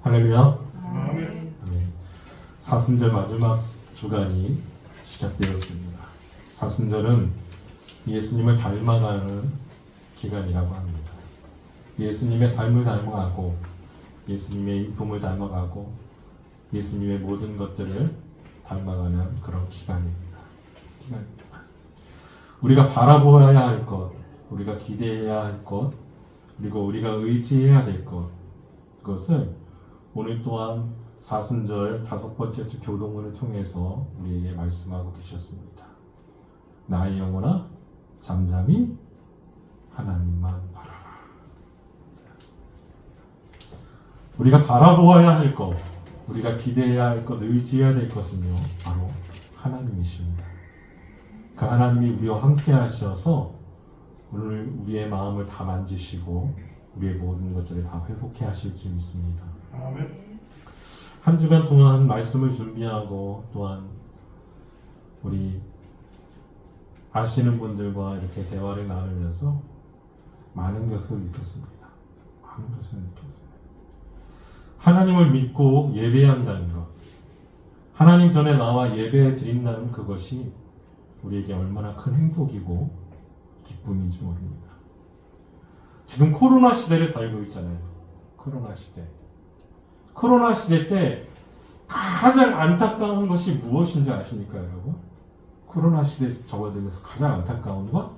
할렐루야. 아멘. 아멘. 사순절 마지막 주간이 시작되었습니다. 사순절은 예수님을 닮아가는 기간이라고 합니다. 예수님의 삶을 닮아가고 예수님의 인품을 닮아가고 예수님의 모든 것들을 닮아가는 그런 기간입니다. 우리가 바라보아야 할 것, 우리가 기대해야 할 것, 그리고 우리가 의지해야 될 것, 그것을 오늘 또한 사순절 5번째 주 교동문을 통해서 우리에게 말씀하고 계셨습니다. 나의 영혼아 잠잠히 하나님만 바라라. 우리가 바라보아야 할 것, 우리가 기대해야 할 것, 의지해야 될 것은요 바로 하나님이십니다. 그 하나님이 우리와 함께 하셔서 오늘 우리의 마음을 다 만지시고 우리의 모든 것들을 다 회복해 하실 줄 믿습니다. 아멘. 한 주간 동안 말씀을 준비하고 또한 우리 아시는 분들과 이렇게 대화를 나누면서 많은 것을 느꼈습니다. 많은 것을 느꼈습니다. 하나님을 믿고 예배한다는 것, 하나님 전에 나와 예배 드린다는 그것이 우리에게 얼마나 큰 행복이고 기쁨인지 모릅니다. 지금 코로나 시대를 살고 있잖아요. 코로나 시대. 코로나 시대 때 가장 안타까운 것이 무엇인지 아십니까, 여러분? 코로나 시대에 접어들면서 가장 안타까운 것?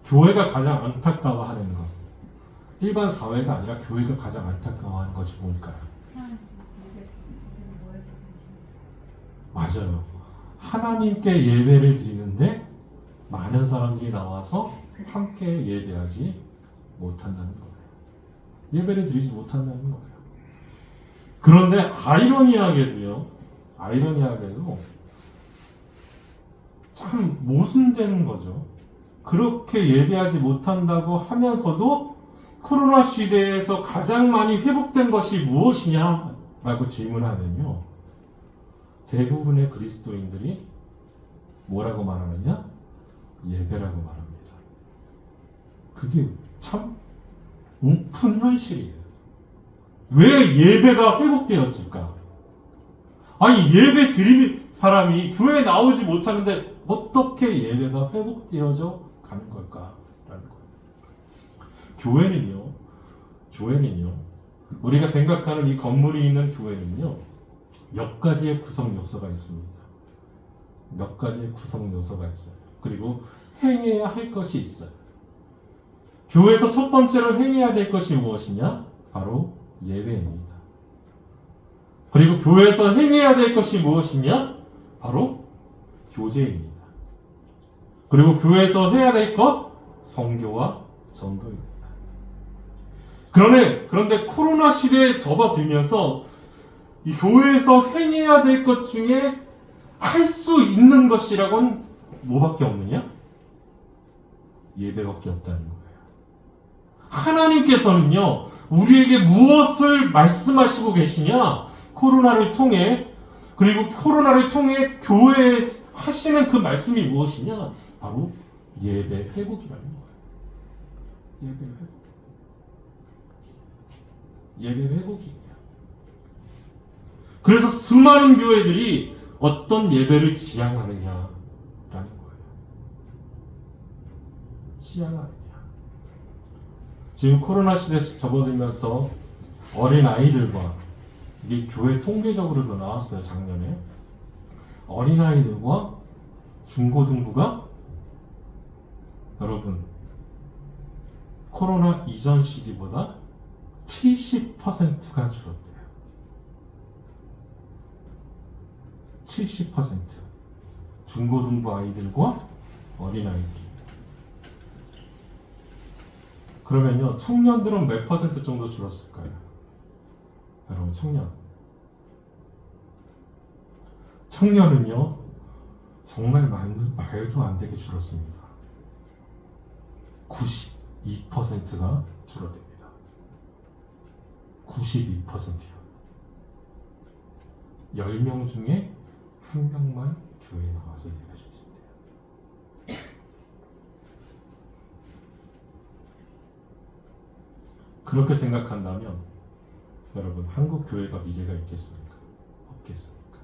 교회가 가장 안타까워하는 것. 일반 사회가 아니라 교회가 가장 안타까워하는 것이 뭘까요? 맞아요. 하나님께 예배를 드리는데 많은 사람들이 나와서 함께 예배하지 못한다는 거예요. 예배를 드리지 못한다는 거예요. 그런데 아이러니하게도 참 모순되는 거죠. 그렇게 예배하지 못한다고 하면서도 코로나 시대에서 가장 많이 회복된 것이 무엇이냐라고 질문하면요. 대부분의 그리스도인들이 뭐라고 말하느냐? 예배라고 말합니다. 그게 참 우픈 현실이에요. 왜 예배가 회복되었을까? 아니 예배 드릴 사람이 교회에 나오지 못하는데 어떻게 예배가 회복되어져 가는 걸까라는 거예요. 교회는요 우리가 생각하는 이 건물이 있는 교회는요 몇 가지의 구성 요소가 있습니다. 몇 가지의 구성 요소가 있어요. 그리고 행해야 할 것이 있어요. 교회에서 첫 번째로 행해야 될 것이 무엇이냐? 바로 예배입니다. 그리고 교회에서 행해야 될 것이 무엇이냐? 바로 교제입니다. 그리고 교회에서 해야 될 것? 선교와 전도입니다. 그런데 코로나 시대에 접어들면서 이 교회에서 행해야 될 것 중에 할 수 있는 것이라고는 뭐밖에 없느냐? 예배밖에 없다는 거예요. 하나님께서는요, 우리에게 무엇을 말씀하시고 계시냐? 코로나를 통해, 그리고 코로나를 통해 교회에 하시는 그 말씀이 무엇이냐? 바로 예배 회복이라는 거예요. 예배 회복. 예배 회복이에요. 그래서 수많은 교회들이 어떤 예배를 지향하느냐라는 거예요. 지향하느냐. 지금 코로나 시대에 접어들면서 어린 아이들과 이게 교회 통계적으로도 나왔어요. 작년에 어린 아이들과 중고등부가 여러분 코로나 이전 시기보다 70%가 줄었대요. 70% 중고등부 아이들과 어린 아이들. 그러면요 청년들은 몇 퍼센트 정도 줄었을까요? 여러분 청년은요 정말 말도 안 되게 줄었습니다. 92%가 줄어듭니다. 92%요. 10명 중에 1명만 교회에 나와서 예배를 드린대요. 그렇게 생각한다면 여러분, 한국 교회가 미래가 있겠습니까? 없겠습니까?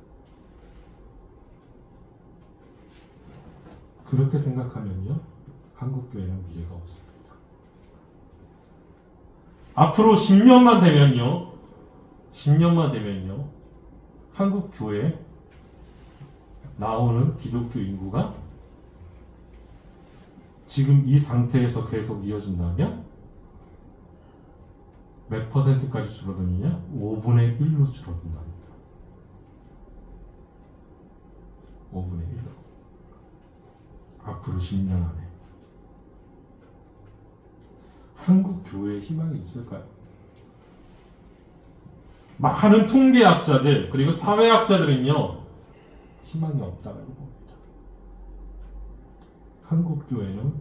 그렇게 생각하면요, 한국 교회는 미래가 없습니다. 앞으로 10년만 되면요, 10년만 되면요, 한국 교회에 나오는 기독교 인구가 지금 이 상태에서 계속 이어진다면 몇 %까지 줄어드느냐? 5분의 1로 줄어든답니다. 5분의 1로. 앞으로 10년 안에. 한국 교회에 희망이 있을까요? 많은 통계학자들 그리고 사회학자들은요, 희망이 없다고 봅니다. 한국 교회는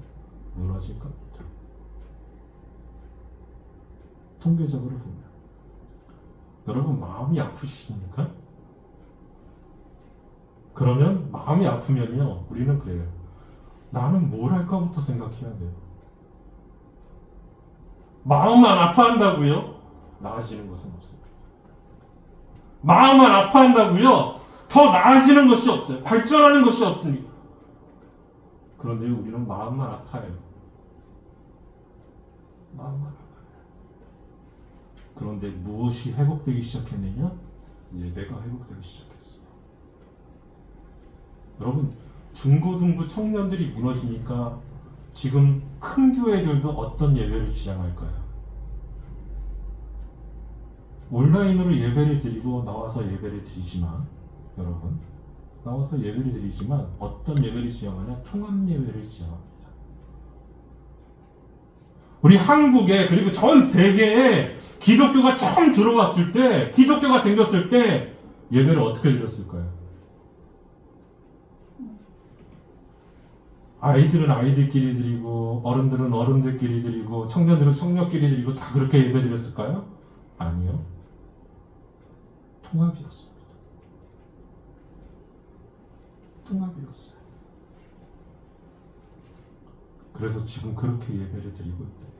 무너질 겁니다. 통계적으로 보면. 여러분, 마음이 아프십니까? 그러면 마음이 아프면요, 우리는 그래요. 나는 뭘 할까부터 생각해야 돼요. 마음만 아파한다고요? 나아지는 것은 없습니다. 마음만 아파한다고요? 더 나아지는 것이 없어요. 발전하는 것이 없습니다. 그런데 우리는 마음만 아파요. 마음만 아파요. 그런데 무엇이 회복되기 시작했느냐? 예배가 회복되기 시작했어요. 여러분, 중고등부 청년들이 무너지니까 지금 큰 교회들도 어떤 예배를 지향할까요? 온라인으로 예배를 드리고 나와서 예배를 드리지만, 여러분, 나와서 예배를 드리지만 어떤 예배를 지향하냐? 통합 예배를 지향합니다. 우리 한국에, 그리고 전 세계에 기독교가 처음 들어왔을 때, 기독교가 생겼을 때 예배를 어떻게 드렸을까요? 아이들은 아이들끼리 드리고, 어른들은 어른들끼리 드리고, 청년들은 청년끼리 드리고, 다 그렇게 예배 드렸을까요? 아니요. 통합이었습니다. 통합이었어요. 그래서 지금 그렇게 예배를 드리고 있대요.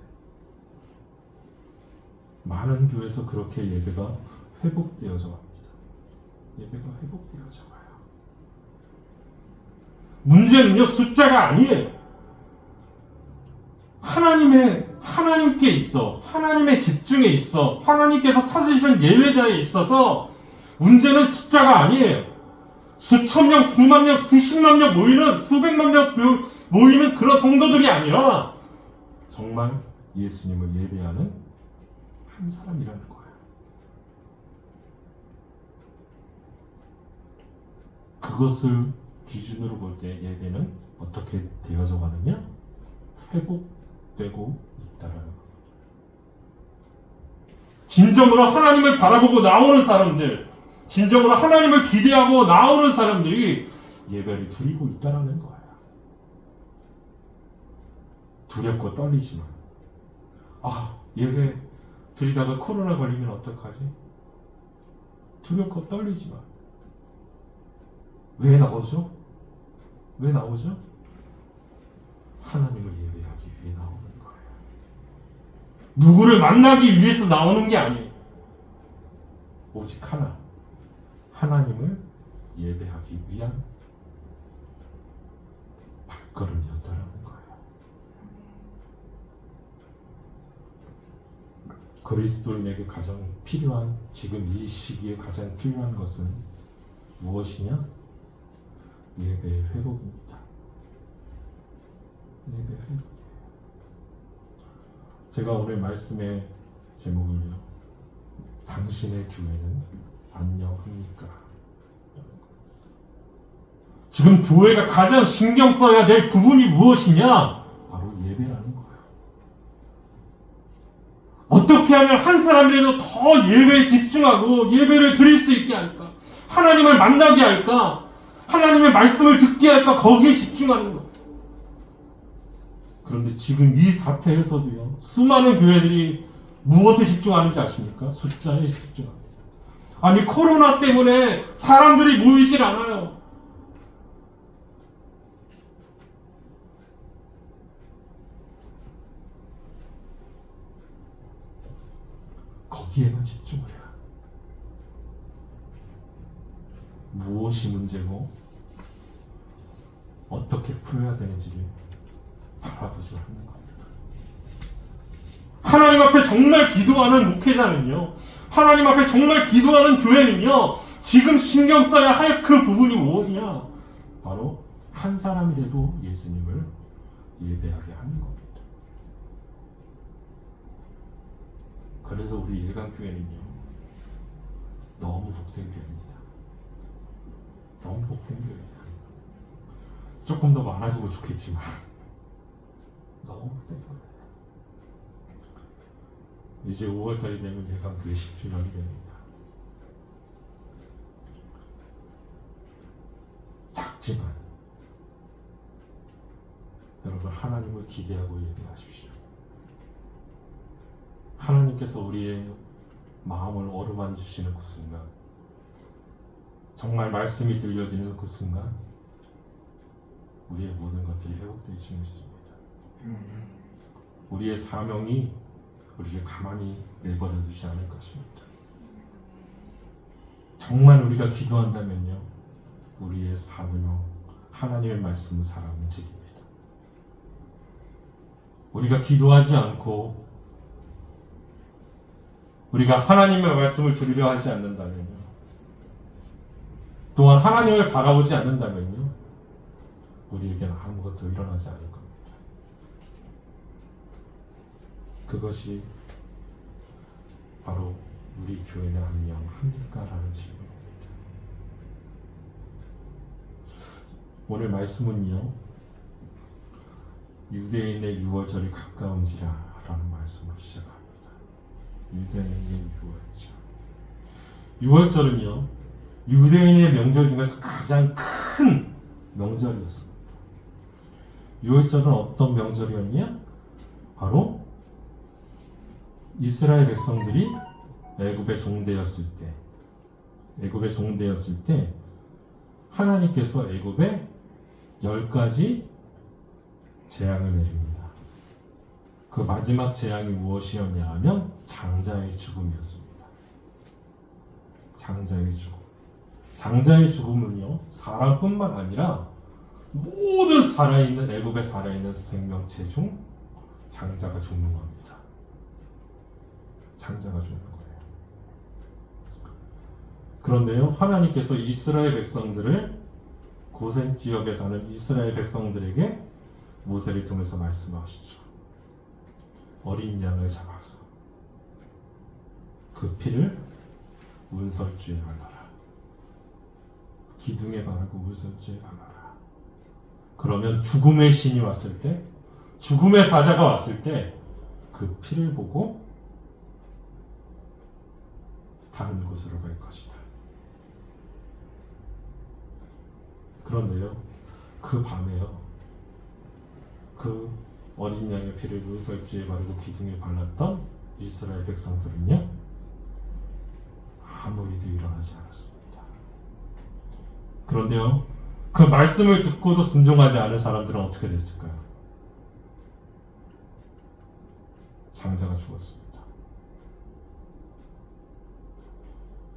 많은 교회에서 그렇게 예배가 회복되어져 갑니다. 예배가 회복되어져 가요. 문제는요, 숫자가 아니에요. 하나님께 있어. 하나님의 집중에 있어. 하나님께서 찾으신 예배자에 있어서 문제는 숫자가 아니에요. 수천 명, 수만 명, 수십만 명 모이는, 수백만 명 모이는 그런 성도들이 아니라 정말 예수님을 예배하는 한 사람이라는 거예요. 그것을 기준으로 볼 때 예배는 어떻게 되어져 가느냐? 회복되고 있다라는 겁니다. 진정으로 하나님을 바라보고 나오는 사람들, 진정으로 하나님을 기대하고 나오는 사람들이 예배를 드리고 있다라는 거예요. 두렵고 떨리지만, 예배 드리다가 코로나 걸리면 어떡하지? 두렵고 떨리지만, 왜 나오죠? 왜 나오죠? 하나님을 예배하기 위해 나오는 거예요. 누구를 만나기 위해서 나오는 게 아니에요. 오직 하나님을 예배하기 위한 발걸음이었다라는 거예요. 그리스도인에게 가장 필요한, 지금 이 시기에 가장 필요한 것은 무엇이냐? 예배의 회복입니다. 예배의 회복이에요. 제가 오늘 말씀의 제목을요, 당신의 교회는 안녕합니까? 지금 교회가 가장 신경 써야 될 부분이 무엇이냐? 바로 예배라는 거예요. 어떻게 하면 한 사람이라도 더 예배에 집중하고 예배를 드릴 수 있게 할까? 하나님을 만나게 할까? 하나님의 말씀을 듣게 할까? 거기에 집중하는 것. 그런데 지금 이 사태에서도요, 수많은 교회들이 무엇에 집중하는지 아십니까? 숫자에 집중합니다. 아니, 코로나 때문에 사람들이 모이질 않아요. 거기에만 집중을 해요. 무엇이 문제고 어떻게 풀어야 되는지를 바라보지 않는 겁니다. 하나님 앞에 정말 기도하는 목회자는요, 하나님 앞에 정말 기도하는 교회는요, 지금 신경 써야 할 그 부분이 무엇이냐? 바로 한 사람이라도 예수님을 예배하게 하는 겁니다. 그래서 우리 일강교회는요, 너무 복된 교회입니다. 너무 복된 교회입니다. 조금 더 많아지고 좋겠지만 너무 복된 교회. 이제 5월달이 되면 일강교회 10주년이 됩니다. 작지만 여러분, 하나님을 기대하고 예배하십시오. 하나님께서 우리의 마음을 어루만지시는 그 순간, 정말 말씀이 들려지는 그 순간, 우리의 모든 것들이 회복되지 믿습니다. 우리의 사명이 우리를 가만히 내버려 두지 않을 것입니다. 정말 우리가 기도한다면요, 우리의 사명은 하나님의 말씀을 살아가는 책입니다. 우리가 기도하지 않고 우리가 하나님의 말씀을 들으려 하지 않는다면요, 또한 하나님을 바라보지 않는다면요, 우리에게는 아무것도 일어나지 않을 겁니다. 그것이 바로 우리 교회는 안녕 합니까라는 질문입니다. 오늘 말씀은요, 유대인의 유월절이 가까운지라라는 말씀으로 시작합니다. 유대인의 유월절. 유월절은요, 유대인의 명절 중에서 가장 큰 명절이었습니다. 유월절은 어떤 명절이었냐? 바로 이스라엘 백성들이 애굽에 종되었을 때 하나님께서 애굽에 10가지 재앙을 내립니다. 그 마지막 재앙이 무엇이었냐 하면 장자의 죽음이었습니다. 장자의 죽음. 장자의 죽음은요, 사람뿐만 아니라 모든 살아있는, 애굽에 살아있는 생명체 중 장자가 죽는 겁니다. 장자가 죽는 거예요. 그런데요, 하나님께서 이스라엘 백성들을, 고센 지역에 사는 이스라엘 백성들에게 모세를 통해서 말씀하시죠. 어린 양을 잡아서 그 피를 문설주에 발라라. 기둥에 바르고 문설주에 발라라. 그러면 죽음의 신이 왔을 때, 죽음의 사자가 왔을 때 그 피를 보고 다른 곳으로 갈 것이다. 그런데요, 그 밤에요, 그 어린 양의 피를 문설주에 바르고 기둥에 발랐던 이스라엘 백성들은요, 아무 일도 일어나지 않았습니다. 그런데요, 그 말씀을 듣고도 순종하지 않은 사람들은 어떻게 됐을까요? 장자가 죽었습니다.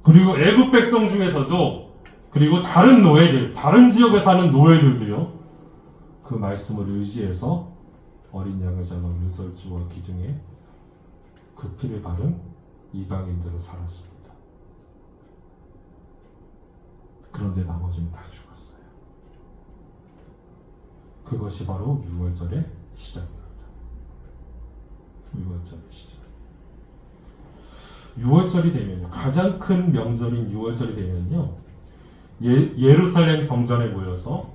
그리고 애굽 백성 중에서도, 그리고 다른 노예들, 다른 지역에 사는 노예들도요, 그 말씀을 의지해서 어린 양을 잡아 문설주와 기둥에 그 피를 바른 이방인들은 살았습니다. 그런데 나머지는 다 죽었어요. 그것이 바로 유월절의 시작입니다. 유월절의 시작. 유월절이 되면요, 가장 큰 명절인 유월절이 되면요, 예루살렘 성전에 모여서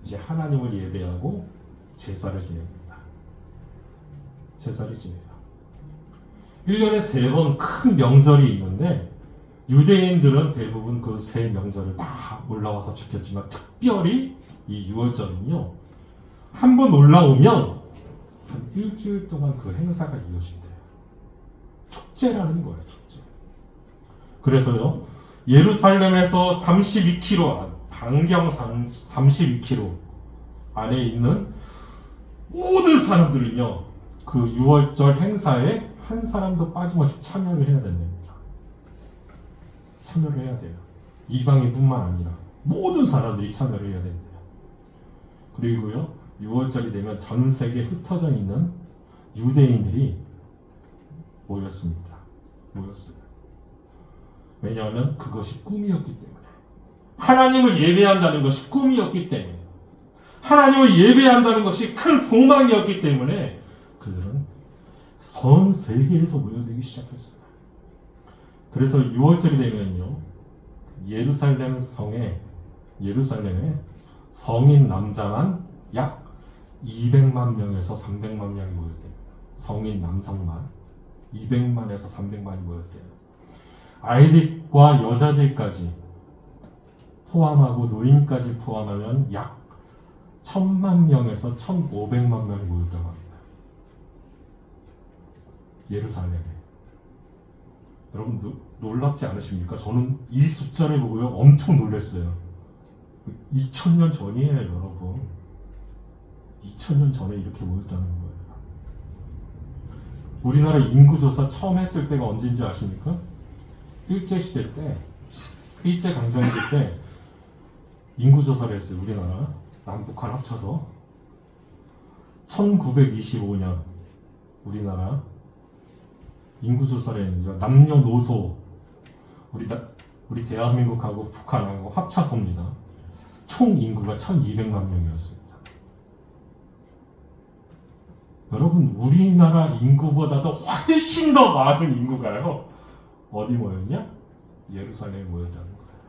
이제 하나님을 예배하고 제사를 지냅니다. 제사를 지내요. 1년에 3번 큰 명절이 있는데, 유대인들은 대부분 그 3명절을 다 올라와서 지켰지만, 특별히 이 유월절은요, 한 번 올라오면 한 일주일 동안 그 행사가 이어진대요. 축제라는 거예요, 축제. 그래서요, 예루살렘에서 32km, 반경 32km 안에 있는 모든 사람들은요, 그 유월절 행사에 한 사람도 빠짐없이 참여를 해야 됩니다. 참여를 해야 돼요. 이방인뿐만 아니라 모든 사람들이 참여를 해야 된대요. 그리고요 6월절이 되면 전 세계에 흩어져 있는 유대인들이 모였습니다. 모였어요. 왜냐하면 그것이 꿈이었기 때문에, 하나님을 예배한다는 것이 꿈이었기 때문에, 하나님을 예배한다는 것이 큰 소망이었기 때문에 그들은 전 세계에서 모여들기 시작했어요. 그래서 6월절이 되면요 예루살렘에 성인 남자만 약 200만 명에서 300만 명이 모였대요. 성인 남성만 200만에서 300만이 모였대요. 아이들과 여자들까지 포함하고 노인까지 포함하면 약 1000만 명에서 1500만 명이 모였다고 합니다. 예루살렘에. 여러분 놀랍지 않으십니까? 저는 이 숫자를 보고요 엄청 놀랐어요. 2000년 전이에요, 여러분. 2000년 전에 이렇게 모였다는 거예요. 우리나라 인구조사 처음 했을 때가 언제인지 아십니까? 일제시대 때, 일제강점기 때 인구조사를 했어요. 우리나라 남북한 합쳐서 1925년 우리나라 인구조사를 했는데요. 남녀노소 우리 대한민국하고 북한하고 합쳐서입니다. 총 인구가 1200만 명이었습니다. 여러분 우리나라 인구보다도 훨씬 더 많은 인구가요 어디 모였냐? 예루살렘에 모였다는 거예요.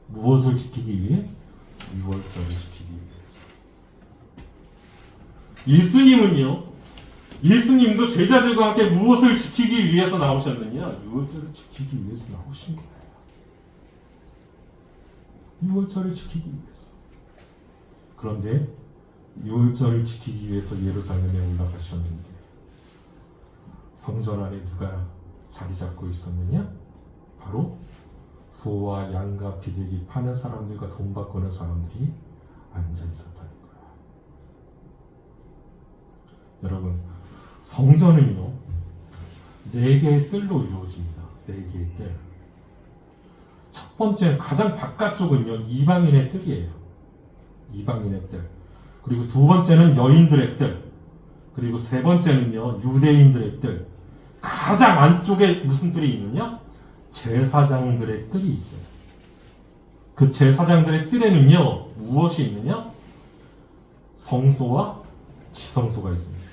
무엇을 지키기 위해? 6월절을 지키기 위해서. 예수님도 제자들과 함께 무엇을 지키기 위해서 나오셨느냐? 6월절을 지키기 위해서 나오신 거예요. 6월절을 지키기 위해서. 그런데 6월절을 지키기 위해서 예루살렘에 올라가셨는데 성전 안에 누가 자리 잡고 있었느냐? 바로 소와 양과 비둘기 파는 사람들과 돈 바꾸는 사람들이 앉아 있었다는 거예요. 여러분 성전은요 4개의 뜰로 이루어집니다. 4개의 뜰. 첫 번째 가장 바깥쪽은요 이방인의 뜰이에요. 이방인의 뜰. 그리고 두 번째는 여인들의 뜰. 그리고 세 번째는요 유대인들의 뜰. 가장 안쪽에 무슨 뜰이 있느냐? 제사장들의 뜰이 있어요. 그 제사장들의 뜰에는요 무엇이 있느냐? 성소와 지성소가 있습니다.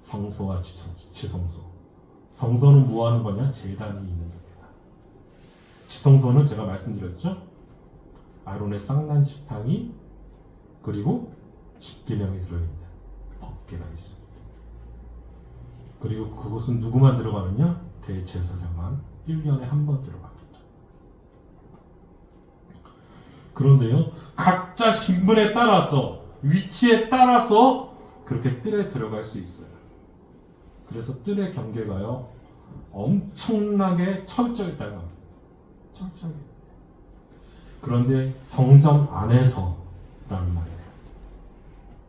성소와 지성소. 성소는 뭐 하는 거냐? 제단이 있는 겁니다. 지성소는 제가 말씀드렸죠? 아론의 쌍난 식탁이 그리고 십계명이 들어있는 법궤가 있습니다. 그리고 그곳은 누구만 들어가느냐? 대제사장만 1년에 한 번 들어갑니다. 그런데요 각자 신분에 따라서 위치에 따라서 그렇게 뜰에 들어갈 수 있어요. 그래서 뜰의 경계가요 엄청나게 철저했다고 합니다. 철저하게. 그런데 성전 안에서라는 말이에요.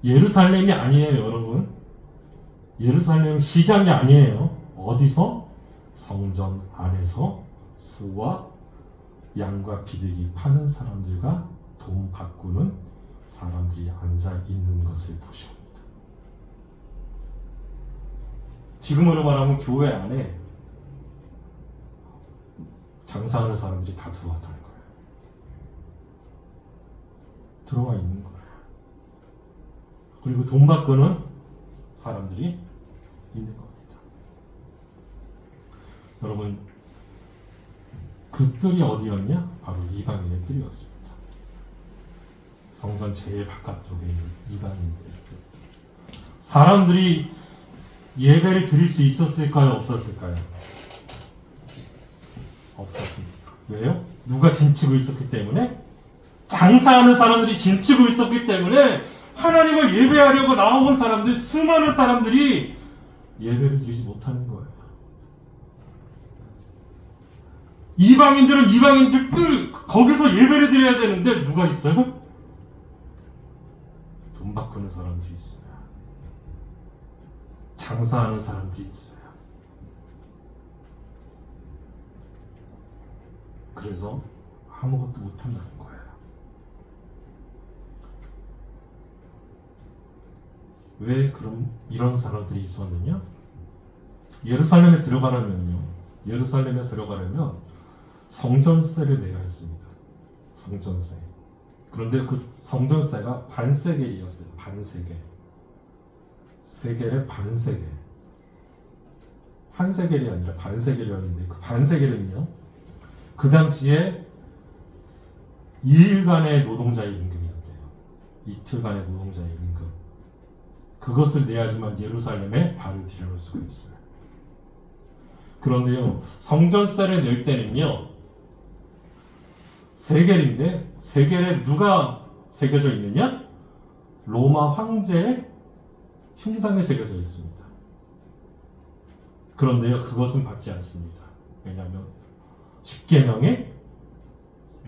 예루살렘이 아니에요, 여러분. 예루살렘 시장이 아니에요. 어디서? 성전 안에서 소와 양과 비둘기 파는 사람들과 돈 바꾸는 사람들이 앉아 있는 것을 보십니다. 지금으로 말하면 교회 안에 장사하는 사람들이 다 들어왔다는 거예요. 들어와 있는 거예요. 그리고 돈 바꾸는 사람들이 있는 겁니다. 여러분, 그 뜰이 어디였냐? 바로 이방인의 뜰이었습니다. 성전 제일 바깥쪽에 있는 이방인들의 뜰. 사람들이 예배를 드릴 수 있었을까요? 없었을까요? 없었습니다. 왜요? 누가 진치고 있었기 때문에? 장사하는 사람들이 진치고 있었기 때문에 하나님을 예배하려고 나온 사람들, 수많은 사람들이 예배를 드리지 못하는 거예요. 이방인들은 이방인들 뜰 거기서 예배를 드려야 되는데 누가 있어요? 돈 바꾸는 사람들이 있어요. 장사하는 사람들이 있어요. 그래서 아무것도 못한다는 거예요. 왜 그럼 이런 사람들이 있었느냐? 예루살렘에 들어가려면 성전세를 내야 했습니다. 성전세. 그런데 그 성전세가 반세겔이었어요. 반세겔. 세겔의 반세겔. 한 세겔이 아니라 반세겔이었는데 그 반세겔은요, 그 당시에 2일간의 노동자의 임금이었대요. 이틀간의 노동자의 임금. 그것을 내야지만 예루살렘에 발을 들여놓을 수가 있어요. 그런데요, 성전세를 낼 때는요, 세겔인데 세겔에 누가 새겨져 있느냐? 로마 황제의 흉상이 새겨져 있습니다. 그런데요, 그것은 받지 않습니다. 왜냐하면 십계명에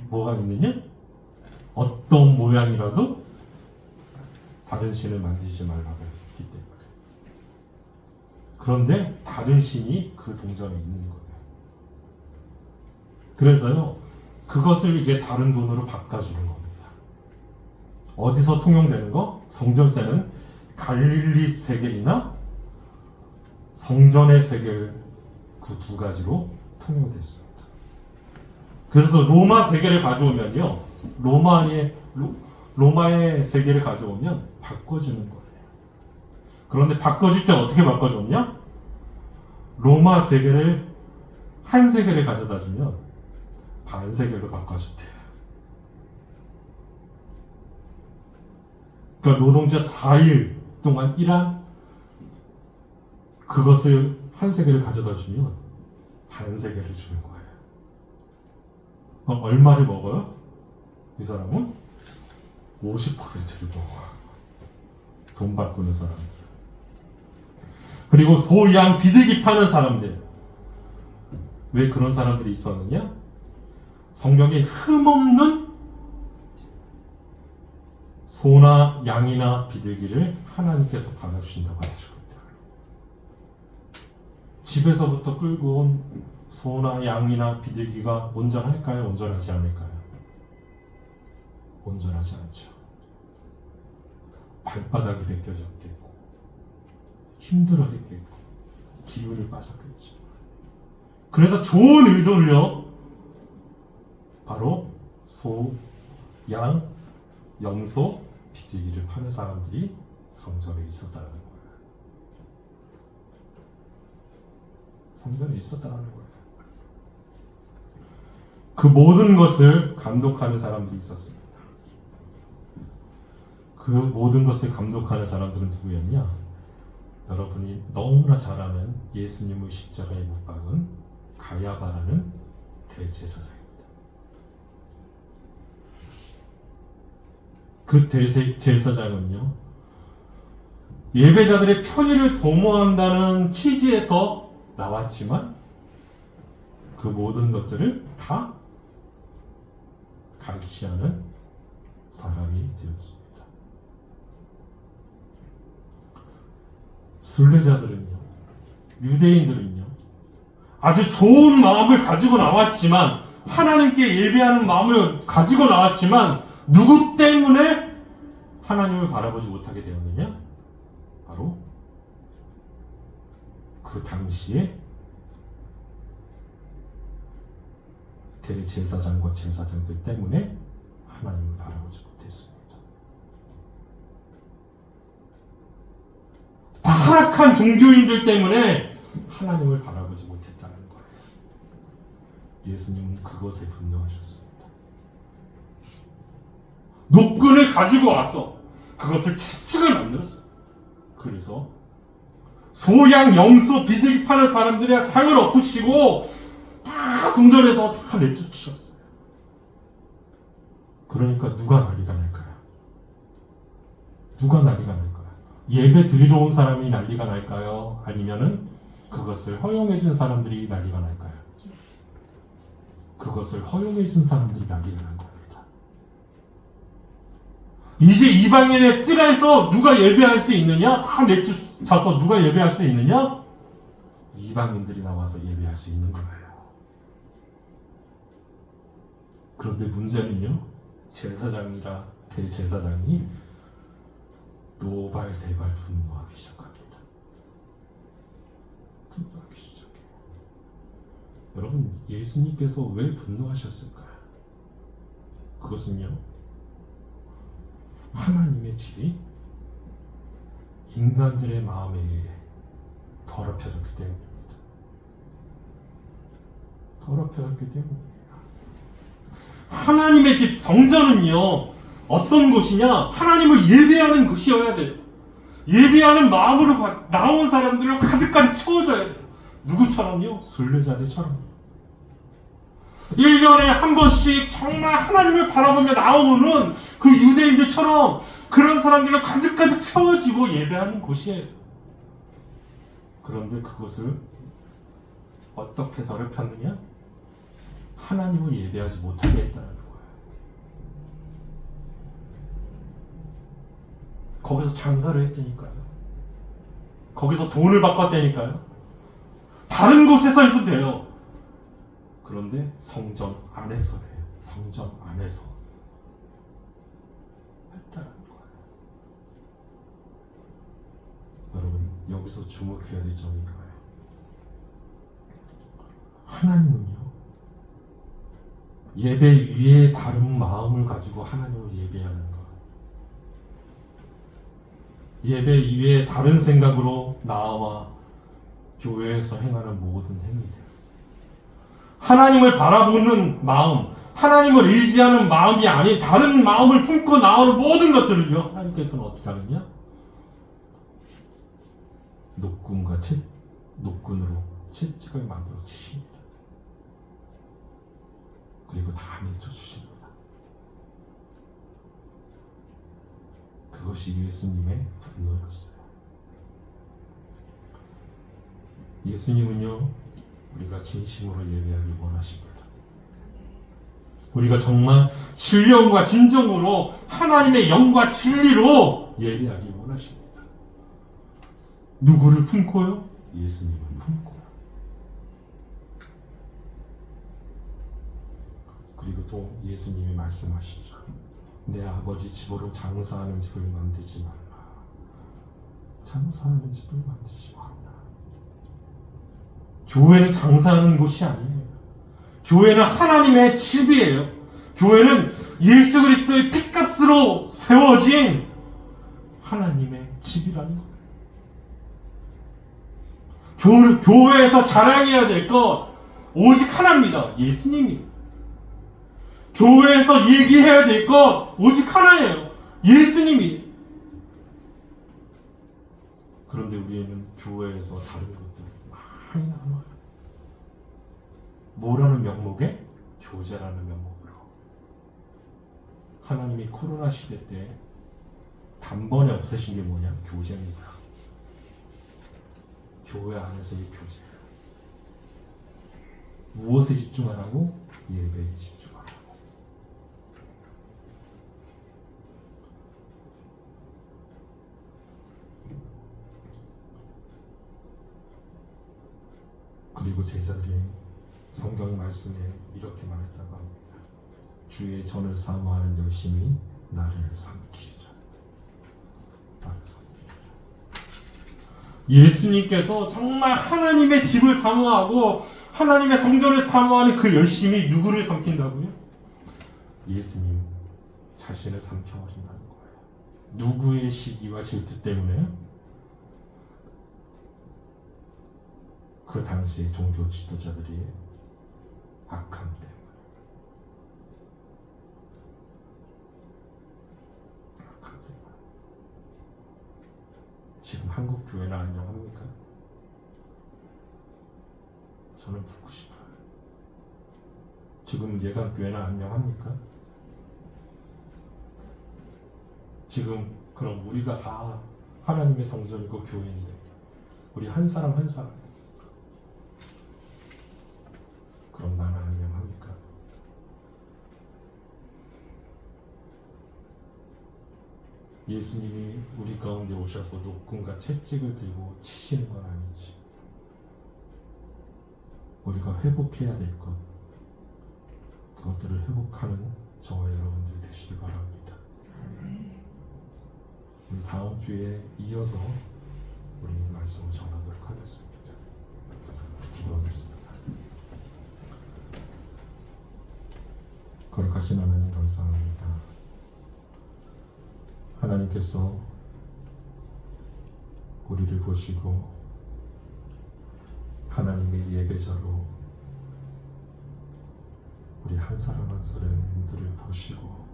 뭐가 있느냐? 어떤 모양이라도 다른 신을 만들지 말라고 했기 때문에. 그런데 다른 신이 그 동전에 있는 거예요. 그래서요, 그것을 이제 다른 돈으로 바꿔주는 겁니다. 어디서 통용되는 거? 성전세는 갈릴리 세겔이나 성전의 세겔, 그 두 가지로 통용됐습니다. 그래서 로마 세겔을 가져오면요, 로마의 세계를 가져오면 바꿔주는 거예요. 그런데 바꿔줄 때 어떻게 바꿔줬냐? 로마 세계를 한 세계를 가져다 주면 반 세계로 바꿔줬대요. 그러니까 노동자 4일 동안 일한 그것을 한 세계를 가져다 주면 반 세계를 주는 거예요. 그럼 얼마를 먹어요? 이 사람은 50%를 먹어. 돈 바꾸는 사람들. 그리고 소, 양, 비둘기 파는 사람들. 왜 그런 사람들이 있었느냐? 성경에 흠없는 소나 양이나 비둘기를 하나님께서 받아주신다고 하셨습니다. 집에서부터 끌고 온 소나 양이나 비둘기가 온전할까요? 온전하지 않을까요? 온전하지 않죠. 발바닥이 벗겨졌겠고 힘들어했겠고 기운이 빠졌겠죠. 그래서 좋은 의도를요, 바로 소, 양, 염소, 비둘기를 파는 사람들이 성전에 있었다는 거예요. 성전에 있었다는 거예요. 그 모든 것을 감독하는 사람들이 있었습니다. 그 모든 것을 감독하는 사람들은 누구였냐? 여러분이 너무나 잘 아는 예수님의 십자가에 못 박은 가야바라는 대제사장입니다. 그 대제사장은요, 예배자들의 편의를 도모한다는 취지에서 나왔지만 그 모든 것들을 다 가르치하는 사람이 되었습니다. 순례자들은요, 유대인들은요, 아주 좋은 마음을 가지고 나왔지만, 하나님께 예배하는 마음을 가지고 나왔지만, 누구 때문에 하나님을 바라보지 못하게 되었느냐? 바로 그 당시에 대제사장과 제사장들 때문에 하나님을 바라보지 못했습니다. 타락한 종교인들 때문에 하나님을 바라보지 못했다는 거예요. 예수님은 그것에 분노하셨습니다. 노끈을 가지고 와서 그것을 채찍을 만들었어요. 그래서 소양, 염소, 비둘기 파는 사람들의 상을 엎으시고 다 성전에서 다 내쫓으셨어요. 그러니까 누가 난리가 날까요? 누가 난리가 날까요? 예배 드리러 온 사람이 난리가 날까요? 아니면은 그것을 허용해 준 사람들이 난리가 날까요? 그것을 허용해 준 사람들이 난리가 난 겁니다. 이제 이방인의 뜰에서 누가 예배할 수 있느냐? 다 내쫓아서 누가 예배할 수 있느냐? 이방인들이 나와서 예배할 수 있는 거예요. 그런데 문제는요, 제사장이라 대제사장이 노발대발 분노하기 시작합니다. 분노하기 시작해요. 여러분, 예수님께서 왜 분노하셨을까요? 그것은요, 하나님의 집이 인간들의 마음에 의해 더럽혀졌기 때문입니다. 더럽혀졌기 때문이에요. 하나님의 집 성전은요, 어떤 곳이냐? 하나님을 예배하는 곳이어야 돼요. 예배하는 마음으로 나온 사람들로 가득가득 채워져야 돼요. 누구처럼요? 순례자들처럼. 1년에 한 번씩 정말 하나님을 바라보며 나오는 그 유대인들처럼 그런 사람들로 가득가득 채워지고 예배하는 곳이에요. 그런데 그것을 어떻게 더럽혔느냐? 하나님을 예배하지 못하게 했다는 거예요. 거기서 장사를 했다니까요. 거기서 돈을 바꿨다니까요. 다른 곳에서 해도 돼요. 그런데 성전 안에서 해요. 성전 안에서 했다는 거예요. 여러분, 여기서 주목해야 될 점이 이거예요. 하나님은요, 예배 위에 다른 마음을 가지고 하나님을 예배하는 것, 예배 위에 다른 생각으로 나와 교회에서 행하는 모든 행위들, 하나님을 바라보는 마음, 하나님을 의지하는 마음이 아닌 다른 마음을 품고 나오는 모든 것들을요, 하나님께서는 어떻게 하느냐? 녹군으로 채찍을 만들어 치십니다. 그리고 다 내쳐주십니다. 그것이 예수님의 분노였어요. 예수님은요, 우리가 진심으로 예배하길 원하십니다. 우리가 정말 신령과 진정으로 하나님의 영과 진리로 예배하길 원하십니다. 누구를 품고요? 예수님을 품고요. 그리고 또 예수님이 말씀하시죠. 내 아버지 집으로 장사하는 집을 만들지 말라. 장사하는 집을 만들지 말라. 교회는 장사하는 곳이 아니에요. 교회는 하나님의 집이에요. 교회는 예수 그리스도의 핏값으로 세워진 하나님의 집이라는 거예요. 교회에서 자랑해야 될 것 오직 하나입니다. 예수님이. 교회에서 얘기해야 될 것 오직 하나예요. 예수님이. 그런데 우리는 교회에서 다른 것들 많이 나눠요. 뭐라는 명목에? 교제라는 명목으로. 하나님이 코로나 시대 때 단번에 없애신 게 뭐냐? 교제입니다. 교회 안에서의 교제. 무엇에 집중하라고? 예배에 집중하라고. 그리고 제자들이 성경 말씀에 이렇게 말했다고 합니다. 주의 전을 사모하는 열심이 나를 삼키리라. 나를 삼키리라. 예수님께서 정말 하나님의 집을 사모하고 하나님의 성전을 사모하는 그 열심이 누구를 삼킨다고요? 예수님 자신을 삼켜버린다는 거예요. 누구의 시기와 질투 때문에? 그 당시의 종교 지도자들이 악함 때문에. 악함 때문에. 지금 한국 교회는 안녕합니까? 저는 묻고 싶어요. 지금 예강 교회는 안녕합니까? 지금 그럼 우리가 다 하나님의 성전이고 교회인데 우리 한 사람 한 사람 그럼 나는 안녕합니까? 예수님이 우리 가운데 오셔서 녹군과 채찍을 들고 치시는 건 아니지. 우리가 회복해야 될 것, 그것들을 회복하는 저와 여러분들이 되시길 바랍니다. 우리 다음 주에 이어서 우리 말씀을 전하도록 하겠습니다. 기도하겠습니다. 거룩하신 하나님 감사합니다. 하나님께서 우리를 보시고 하나님의 예배자로 우리 한 사람 한 사람들을 보시고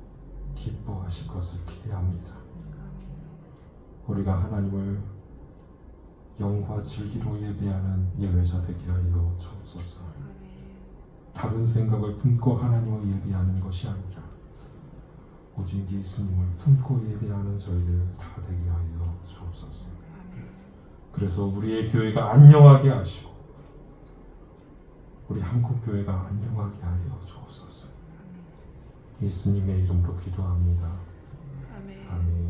기뻐하실 것을 기대합니다. 우리가 하나님을 영과 진리로 예배하는 예배자 되게 하여 주옵소서. 다른 생각을 품고 하나님을 예배하는 것이 아니라 오직 예수님을 품고 예배하는 저희들 다 되게 하여 주옵소서. 그래서 우리의 교회가 안녕하게 하시고 우리 한국교회가 안녕하게 하여 주옵소서. 예수님의 이름으로 기도합니다. 아멘.